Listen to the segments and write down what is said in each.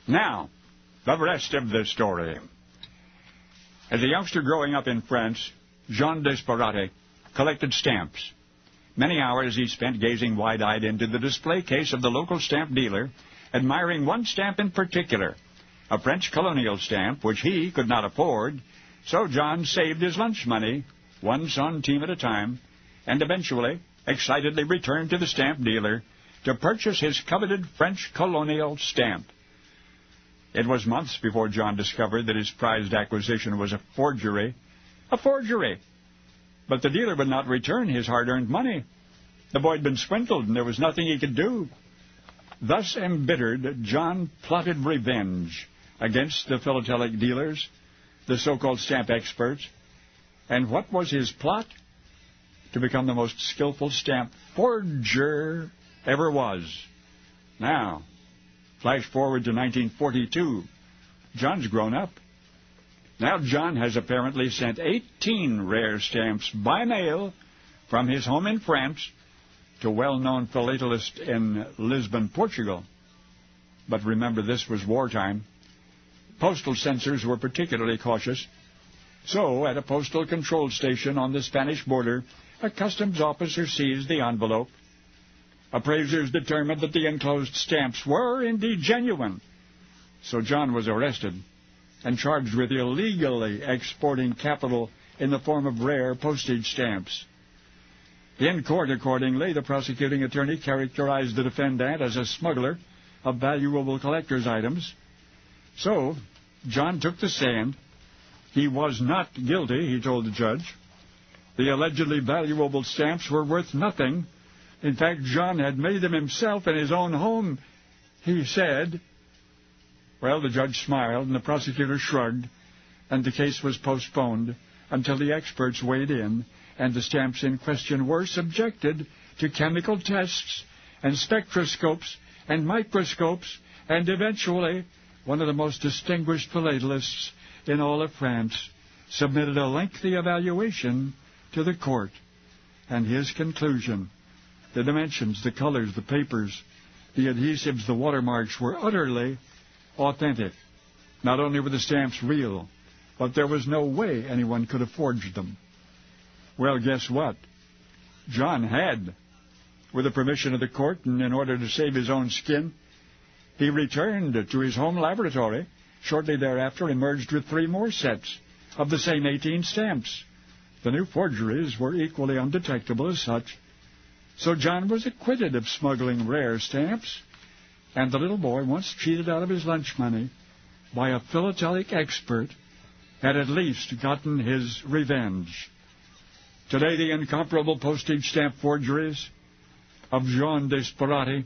Now, the rest of the story. As a youngster growing up in France, Jean Desperate collected stamps. Many hours he spent gazing wide-eyed into the display case of the local stamp dealer, admiring one stamp in particular, a French colonial stamp which he could not afford, so John saved his lunch money, one centime at a time, and eventually excitedly returned to the stamp dealer to purchase his coveted French colonial stamp. It was months before John discovered that his prized acquisition was a forgery. A forgery! But the dealer would not return his hard-earned money. The boy had been swindled, and there was nothing he could do. Thus embittered, John plotted revenge against the philatelic dealers, the so-called stamp experts. And what was his plot? To become the most skillful stamp forger ever was. Now, flash forward to 1942. John's grown up. Now John has apparently sent 18 rare stamps by mail from his home in France to well-known philatelists in Lisbon, Portugal. But remember, this was wartime. Postal censors were particularly cautious. So, at a postal control station on the Spanish border, a customs officer seized the envelope. Appraisers determined that the enclosed stamps were indeed genuine. So John was arrested and charged with illegally exporting capital in the form of rare postage stamps. In court, accordingly, the prosecuting attorney characterized the defendant as a smuggler of valuable collector's items. So, John took the stand. He was not guilty, he told the judge. The allegedly valuable stamps were worth nothing. In fact, John had made them himself in his own home, he said. Well, the judge smiled, and the prosecutor shrugged, and the case was postponed until the experts weighed in, and the stamps in question were subjected to chemical tests and spectroscopes and microscopes, and eventually one of the most distinguished philatelists in all of France submitted a lengthy evaluation to the court. And his conclusion: the dimensions, the colors, the papers, the adhesives, the watermarks were utterly authentic. Not only were the stamps real, but there was no way anyone could have forged them. Well, guess what? John had. With the permission of the court, and in order to save his own skin, he returned to his home laboratory. Shortly thereafter, emerged with 3 more sets of the same 18 stamps. The new forgeries were equally undetectable as such. So John was acquitted of smuggling rare stamps, and the little boy, once cheated out of his lunch money by a philatelic expert, had at least gotten his revenge. Today, the incomparable postage stamp forgeries of Jean Desperate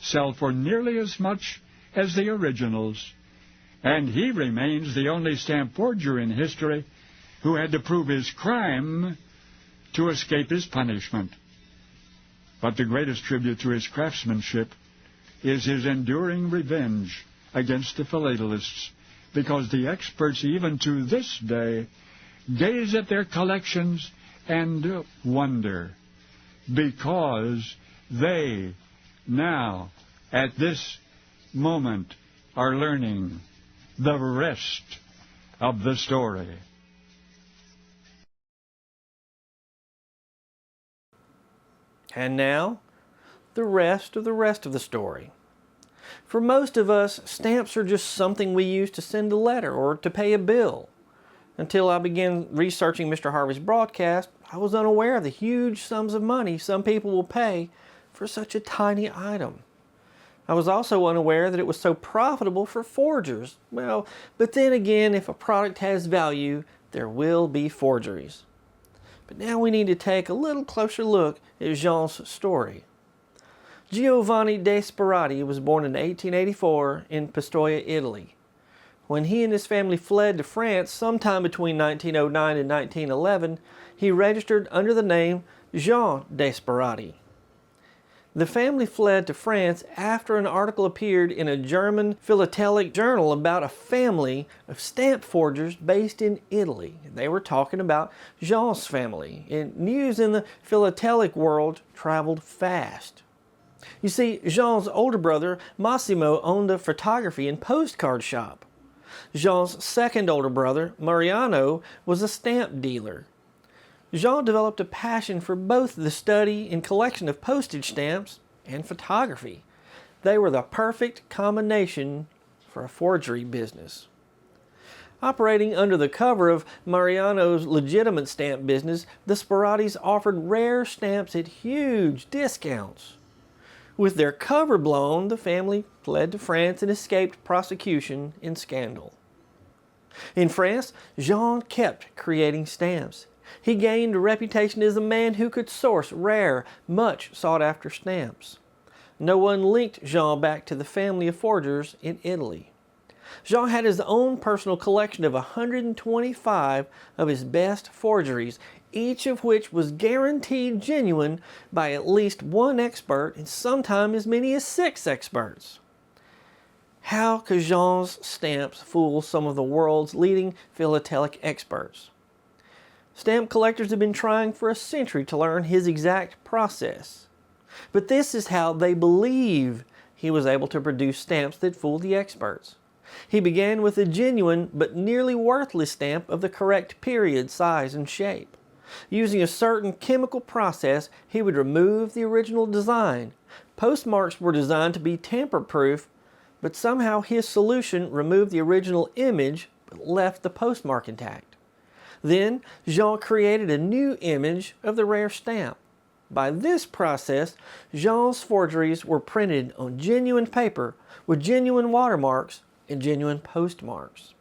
sell for nearly as much as the originals, and he remains the only stamp forger in history who had to prove his crime to escape his punishment. But the greatest tribute to his craftsmanship is his enduring revenge against the philatelists, because the experts, even to this day, gaze at their collections and wonder, because they now, at this moment, are learning the rest of the story. And now, the rest of the story. For most of us, stamps are just something we use to send a letter or to pay a bill. Until I began researching Mr. Harvey's broadcast, I was unaware of the huge sums of money some people will pay for such a tiny item. I was also unaware that it was so profitable for forgers. Well, but then again, if a product has value, there will be forgeries. But now we need to take a little closer look at Jean's story. Giovanni Desperati was born in 1884 in Pistoia, Italy. When he and his family fled to France sometime between 1909 and 1911, he registered under the name Jean Desperati. The family fled to France after an article appeared in a German philatelic journal about a family of stamp forgers based in Italy. They were talking about Jean's family, and news in the philatelic world traveled fast. You see, Jean's older brother, Massimo, owned a photography and postcard shop. Jean's second older brother, Mariano, was a stamp dealer. Jean developed a passion for both the study and collection of postage stamps and photography. They were the perfect combination for a forgery business. Operating under the cover of Mariano's legitimate stamp business, the Speratis offered rare stamps at huge discounts. With their cover blown, the family fled to France and escaped prosecution and scandal. In France, Jean kept creating stamps. He gained a reputation as a man who could source rare, much sought-after stamps. No one linked Jean back to the family of forgers in Italy. Jean had his own personal collection of 125 of his best forgeries, each of which was guaranteed genuine by at least one expert and sometimes as many as 6 experts. How could Jean's stamps fool some of the world's leading philatelic experts? Stamp collectors have been trying for a century to learn his exact process. But this is how they believe he was able to produce stamps that fooled the experts. He began with a genuine but nearly worthless stamp of the correct period, size, and shape. Using a certain chemical process, he would remove the original design. Postmarks were designed to be tamper-proof, but somehow his solution removed the original image but left the postmark intact. Then, Jean created a new image of the rare stamp. By this process, Jean's forgeries were printed on genuine paper with genuine watermarks and genuine postmarks.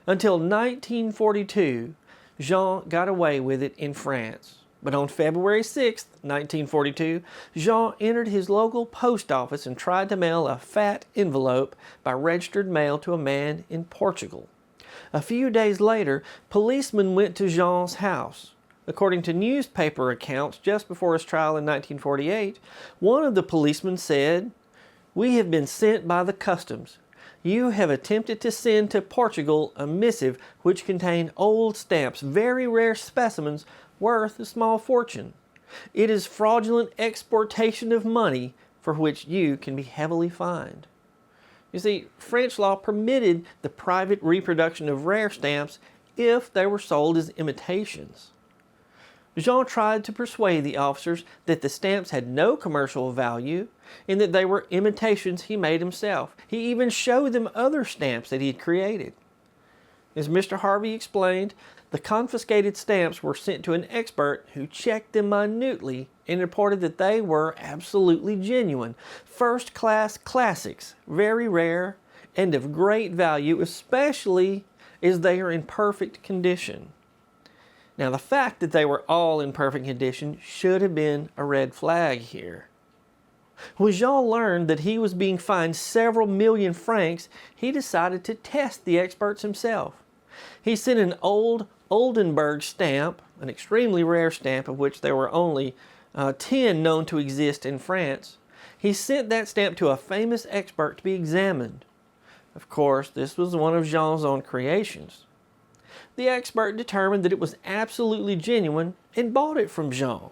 Until 1942, Jean got away with it in France. But on February 6, 1942, Jean entered his local post office and tried to mail a fat envelope by registered mail to a man in Portugal. A few days later, policemen went to Jean's house. According to newspaper accounts just before his trial in 1948, one of the policemen said, "We have been sent by the customs. You have attempted to send to Portugal a missive which contained old stamps, very rare specimens worth a small fortune. It is fraudulent exportation of money for which you can be heavily fined." You see, French law permitted the private reproduction of rare stamps if they were sold as imitations. Jean tried to persuade the officers that the stamps had no commercial value and that they were imitations he made himself. He even showed them other stamps that he had created. As Mr. Harvey explained, the confiscated stamps were sent to an expert who checked them minutely and reported that they were absolutely genuine, first-class classics, very rare and of great value, especially as they are in perfect condition. Now, the fact that they were all in perfect condition should have been a red flag here. When Jean learned that he was being fined several million francs, he decided to test the experts himself. He sent an old Oldenburg stamp, an extremely rare stamp of which there were only 10 known to exist in France. He sent that stamp to a famous expert to be examined. Of course, this was one of Jean's own creations. The expert determined that it was absolutely genuine and bought it from Jean.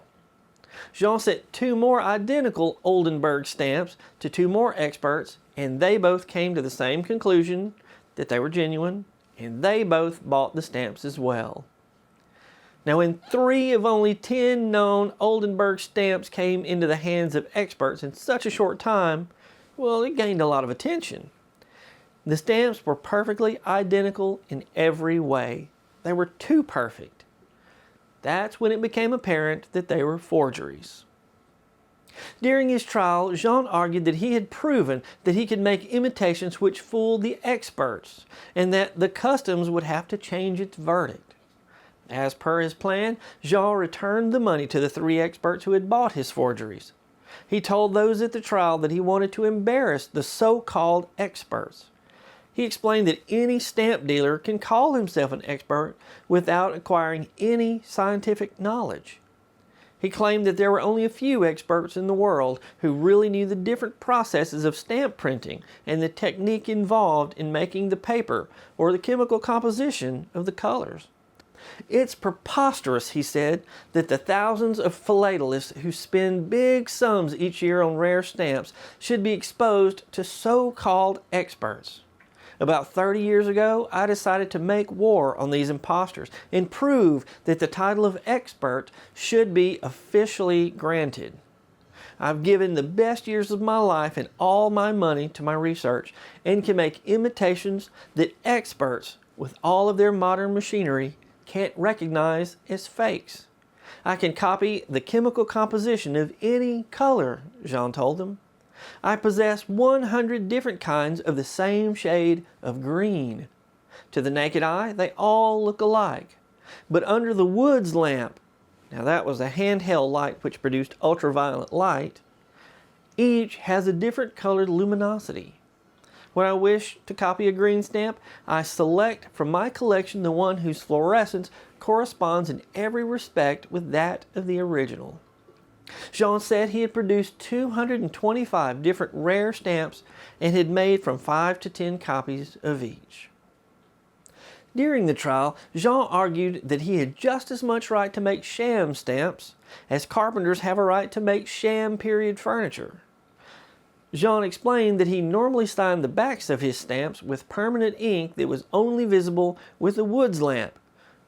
Jean sent 2 more identical Oldenburg stamps to 2 more experts, and they both came to the same conclusion that they were genuine, and they both bought the stamps as well. Now, when 3 of only 10 known Oldenburg stamps came into the hands of experts in such a short time, well, it gained a lot of attention. The stamps were perfectly identical in every way. They were too perfect. That's when it became apparent that they were forgeries. During his trial, Jean argued that he had proven that he could make imitations which fooled the experts, and that the customs would have to change its verdict. As per his plan, Jean returned the money to the 3 experts who had bought his forgeries. He told those at the trial that he wanted to embarrass the so-called experts. He explained that any stamp dealer can call himself an expert without acquiring any scientific knowledge. He claimed that there were only a few experts in the world who really knew the different processes of stamp printing and the technique involved in making the paper or the chemical composition of the colors. It's preposterous, he said, that the thousands of philatelists who spend big sums each year on rare stamps should be exposed to so-called experts. About 30 years ago, I decided to make war on these imposters and prove that the title of expert should be officially granted. I've given the best years of my life and all my money to my research and can make imitations that experts, with all of their modern machinery, can't recognize as fakes. I can copy the chemical composition of any color, Jean told them. I possess 100 different kinds of the same shade of green. To the naked eye, they all look alike. But under the Woods lamp, now that was a handheld light which produced ultraviolet light, each has a different colored luminosity. When I wish to copy a green stamp, I select from my collection the one whose fluorescence corresponds in every respect with that of the original. Jean said he had produced 225 different rare stamps and had made from 5 to 10 copies of each. During the trial, Jean argued that he had just as much right to make sham stamps as carpenters have a right to make sham period furniture. Jean explained that he normally signed the backs of his stamps with permanent ink that was only visible with a Woods lamp,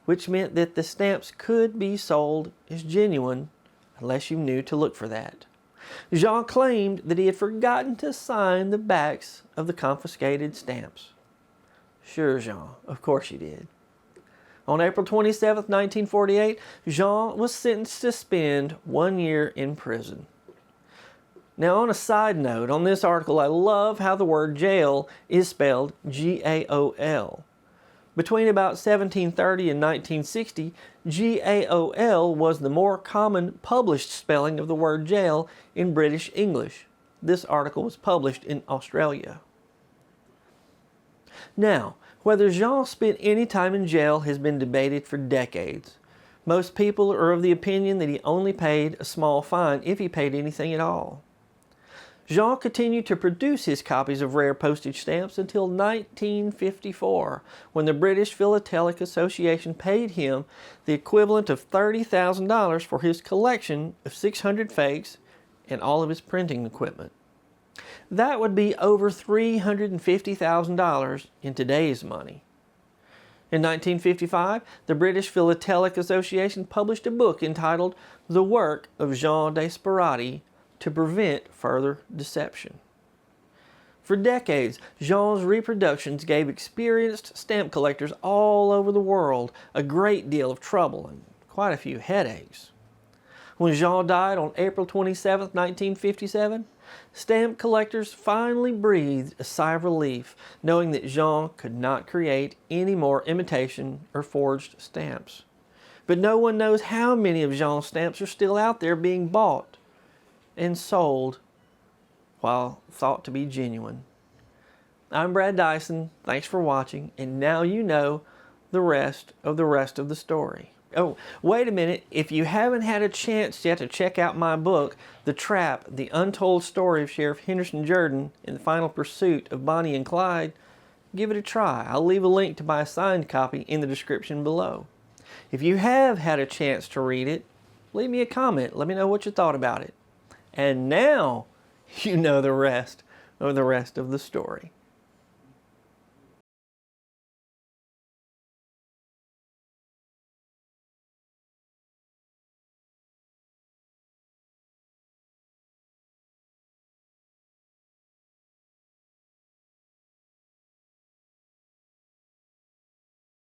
which meant that the stamps could be sold as genuine unless you knew to look for that. Jean claimed that he had forgotten to sign the backs of the confiscated stamps. Sure, Jean, of course you did. On April 27, 1948, Jean was sentenced to spend 1 year in prison. Now, on a side note, on this article, I love how the word jail is spelled G-A-O-L. Between about 1730 and 1960, G-A-O-L was the more common published spelling of the word jail in British English. This article was published in Australia. Now, whether Jean spent any time in jail has been debated for decades. Most people are of the opinion that he only paid a small fine, if he paid anything at all. Jean continued to produce his copies of rare postage stamps until 1954, when the British Philatelic Association paid him the equivalent of $30,000 for his collection of 600 fakes and all of his printing equipment. That would be over $350,000 in today's money. In 1955, the British Philatelic Association published a book entitled The Work of Jean Desperati to prevent further deception. For decades, Jean's reproductions gave experienced stamp collectors all over the world a great deal of trouble and quite a few headaches. When Jean died on April 27, 1957, stamp collectors finally breathed a sigh of relief, knowing that Jean could not create any more imitation or forged stamps. But no one knows how many of Jean's stamps are still out there being bought and sold while thought to be genuine. I'm Brad Dison. Thanks for watching, and now you know the rest of the story. Oh, wait a minute. If you haven't had a chance yet to check out my book, The Trap, The Untold Story of Sheriff Henderson Jordan in the Final Pursuit of Bonnie and Clyde, give it a try. I'll leave a link to buy a signed copy in the description below. If you have had a chance to read it, leave me a comment. Let me know what you thought about it. And now you know the rest of the story.